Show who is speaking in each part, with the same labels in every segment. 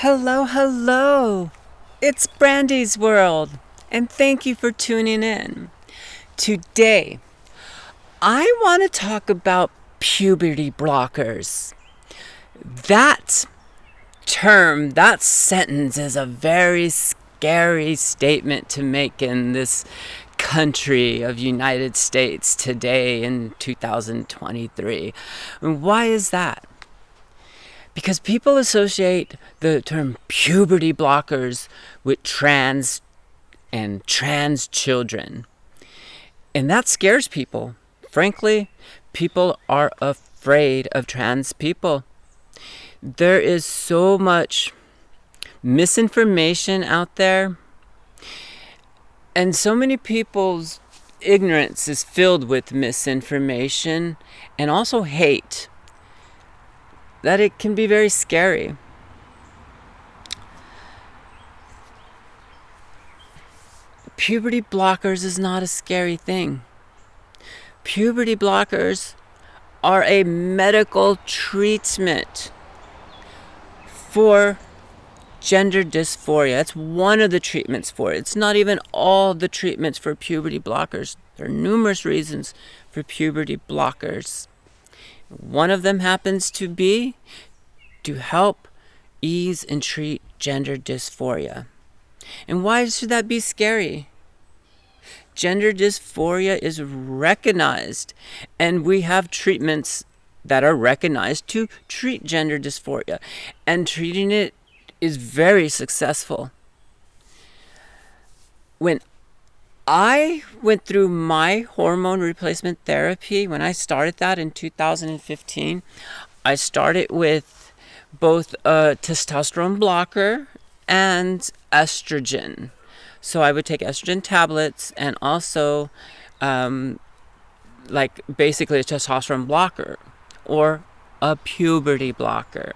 Speaker 1: Hello, hello. It's Brandi's world, and thank you for tuning in. Today, I want to talk about puberty blockers. That that sentence is a very scary statement to make in this country of United States today in 2023. And why is that? Because people associate the term puberty blockers with trans and trans children. And that scares people. Frankly, people are afraid of trans people. There is so much misinformation out there, and so many people's ignorance is filled with misinformation and also hate, that it can be very scary. Puberty blockers is not a scary thing. Puberty blockers are a medical treatment for gender dysphoria. That's one of the treatments for it. It's not even all the treatments for puberty blockers. There are numerous reasons for puberty blockers. One of them happens to be to help ease and treat gender dysphoria. And why should that be scary? Gender dysphoria is recognized, and we have treatments that are recognized to treat gender dysphoria, and treating it is very successful. When I went through my hormone replacement therapy, when I started that in 2015, I started with both a testosterone blocker and estrogen. So I would take estrogen tablets and also basically a testosterone blocker or a puberty blocker.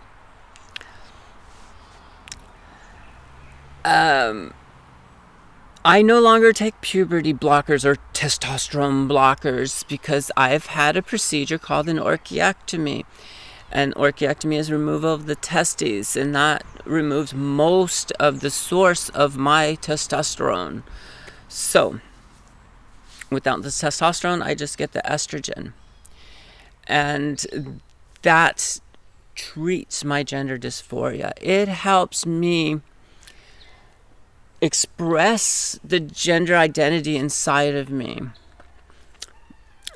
Speaker 1: I no longer take puberty blockers or testosterone blockers because I've had a procedure called an orchiectomy. And orchiectomy is removal of the testes, and that removes most of the source of my testosterone. So, without the testosterone, I just get the estrogen. And that treats my gender dysphoria. It helps me express the gender identity inside of me.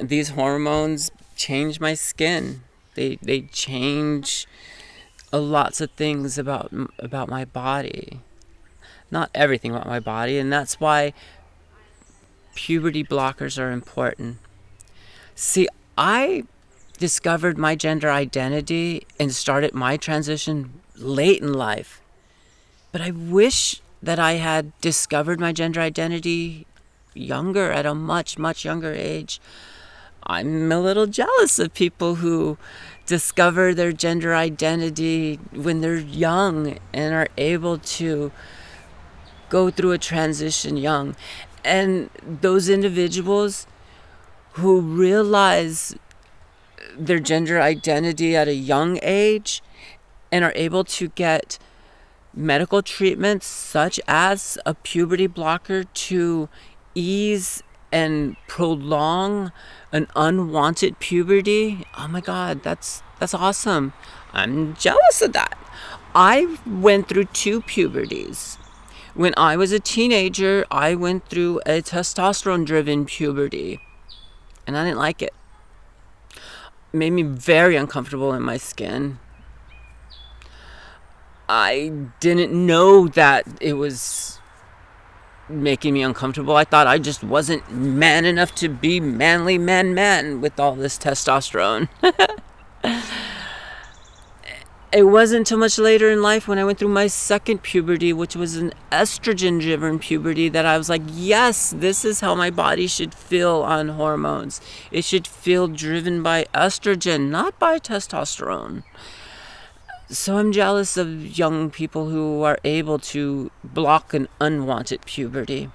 Speaker 1: These hormones change my skin. They change lots of things about my body. Not everything about my body, and that's why puberty blockers are important. See, I discovered my gender identity and started my transition late in life. But I wish that I had discovered my gender identity younger, at a much, much younger age. I'm a little jealous of people who discover their gender identity when they're young and are able to go through a transition young. And those individuals who realize their gender identity at a young age and are able to get medical treatments such as a puberty blocker to ease and prolong an unwanted puberty. Oh my God, that's awesome. I'm jealous of that. I went through 2 puberties. When I was a teenager, I went through a testosterone-driven puberty, and I didn't like it. It made me very uncomfortable in my skin. I didn't know that it was making me uncomfortable. I thought I just wasn't man enough to be manly man with all this testosterone. It wasn't until much later in life when I went through my second puberty, which was an estrogen-driven puberty, that I was like, yes, this is how my body should feel on hormones. It should feel driven by estrogen, not by testosterone. So I'm jealous of young people who are able to block an unwanted puberty.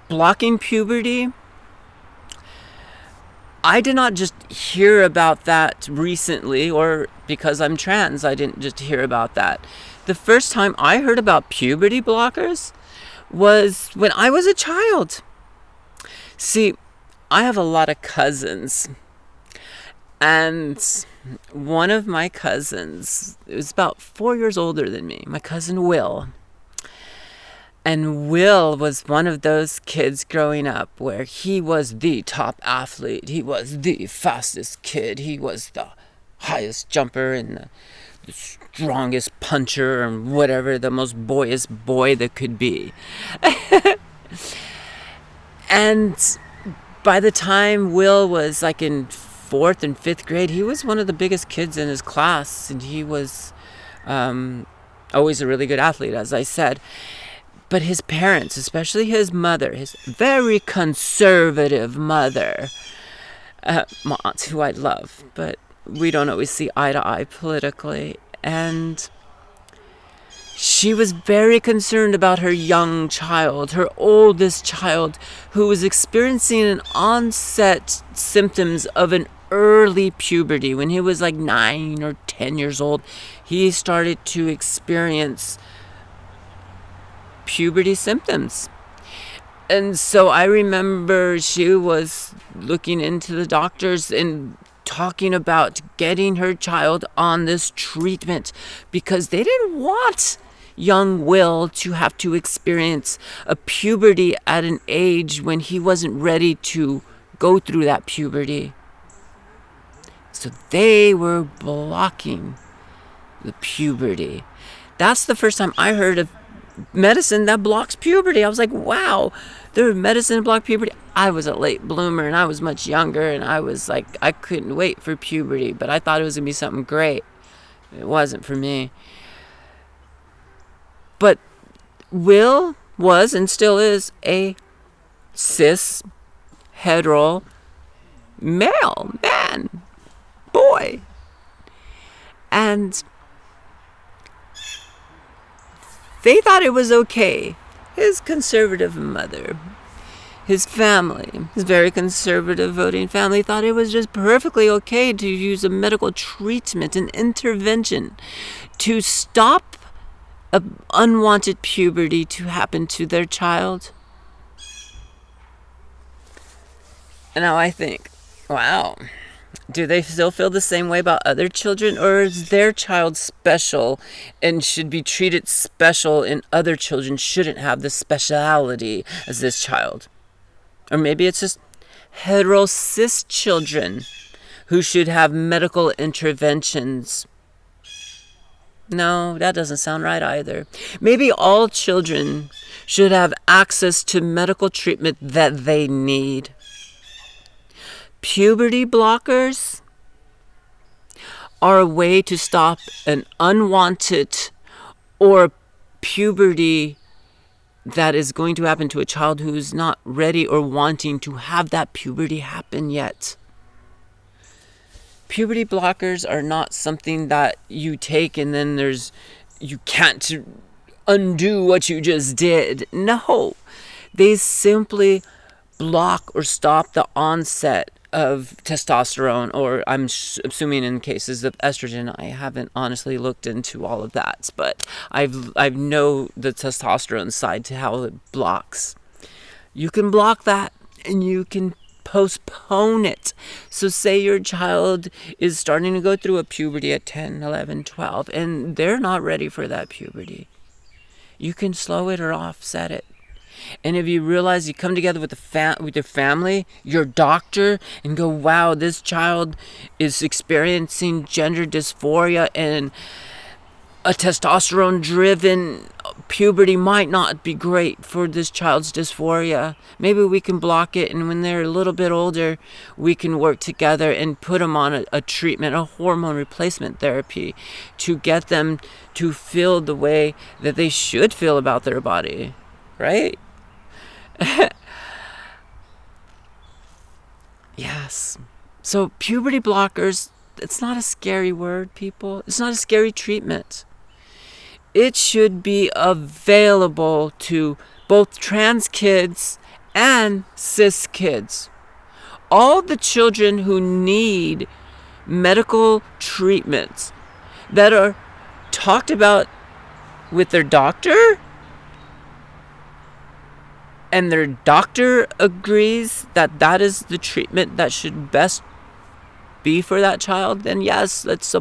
Speaker 1: Blocking puberty, I did not just hear about that recently, or because I'm trans, I didn't just hear about that. The first time I heard about puberty blockers was when I was a child. See, I have a lot of cousins, and one of my cousins was about 4 years older than me, my cousin Will. And Will was one of those kids growing up where he was the top athlete. He was the fastest kid. He was the highest jumper and the strongest puncher and whatever, the most boyish boy that could be. And by the time Will was like in 4th and 5th grade, he was one of the biggest kids in his class. And he was always a really good athlete, as I said. But his parents, especially his mother, his very conservative mother, my aunt, who I love, but we don't always see eye to eye politically. And she was very concerned about her young child, her oldest child, who was experiencing an onset symptoms of an early puberty. When he was like 9 or 10 years old, he started to experience puberty symptoms. And so I remember she was looking into the doctors and talking about getting her child on this treatment because they didn't want young Will to have to experience a puberty at an age when he wasn't ready to go through that puberty. So they were blocking the puberty. That's the first time I heard of medicine that blocks puberty. I was like, wow, there's medicine to block puberty. I was a late bloomer and I was much younger, and I was like, I couldn't wait for puberty, but I thought it was gonna be something great. It wasn't for me. But Will was and still is a cis hetero male man, boy. And they thought it was okay. His conservative mother, his family, his very conservative voting family, thought it was just perfectly okay to use a medical treatment, an intervention, to stop an unwanted puberty to happen to their child. And now I think, wow, do they still feel the same way about other children, or is their child special and should be treated special, and other children shouldn't have the speciality as this child? Or maybe it's just hetero cis children who should have medical interventions. No, that doesn't sound right either. Maybe all children should have access to medical treatment that they need. Puberty blockers are a way to stop an unwanted or puberty that is going to happen to a child who is not ready or wanting to have that puberty happen yet. Puberty blockers are not something that you take and then you can't undo what you just did. No, they simply block or stop the onset of testosterone, or I'm assuming in cases of estrogen. I haven't honestly looked into all of that, but I've know the testosterone side to how it blocks. You can block that, and you can postpone it. So say your child is starting to go through a puberty at 10, 11, 12, and they're not ready for that puberty. You can slow it or offset it. And if you realize, you come together with your family, your doctor, and go, wow, this child is experiencing gender dysphoria, and a testosterone-driven puberty might not be great for this child's dysphoria. Maybe we can block it, and when they're a little bit older, we can work together and put them on a treatment, a hormone replacement therapy, to get them to feel the way that they should feel about their body, right? Yes. So puberty blockers, it's not a scary word, people. It's not a scary treatment. It should be available to both trans kids and cis kids. all the children who need medical treatments that are talked about with their doctor, and their doctor agrees that that is the treatment that should best be for that child, then yes, let's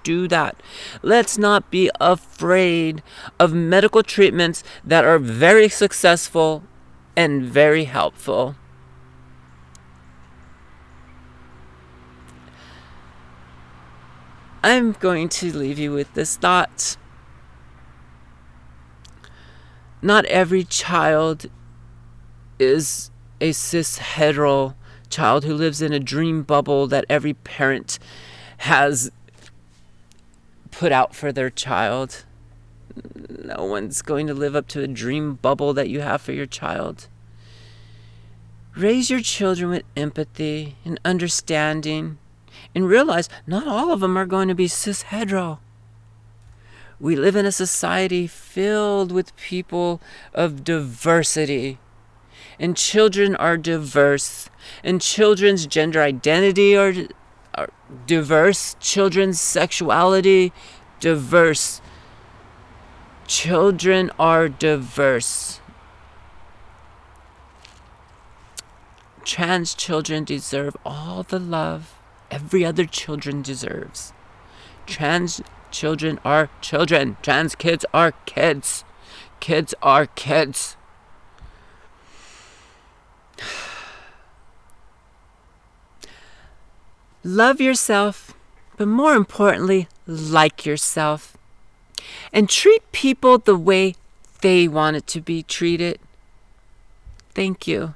Speaker 1: do that. Let's not be afraid of medical treatments that are very successful and very helpful. I'm going to leave you with this thought. Not every child is a cis-hetero child who lives in a dream bubble that every parent has put out for their child. No one's going to live up to a dream bubble that you have for your child. Raise your children with empathy and understanding, and realize not all of them are going to be cis-hetero. We live in a society filled with people of diversity, and children are diverse, and children's gender identity are diverse, children's sexuality diverse. Children are diverse. Trans children deserve all the love every other children deserves. Trans children are children. Trans kids are kids. Kids are kids. Love yourself, but more importantly, like yourself. And treat people the way they want it to be treated. Thank you.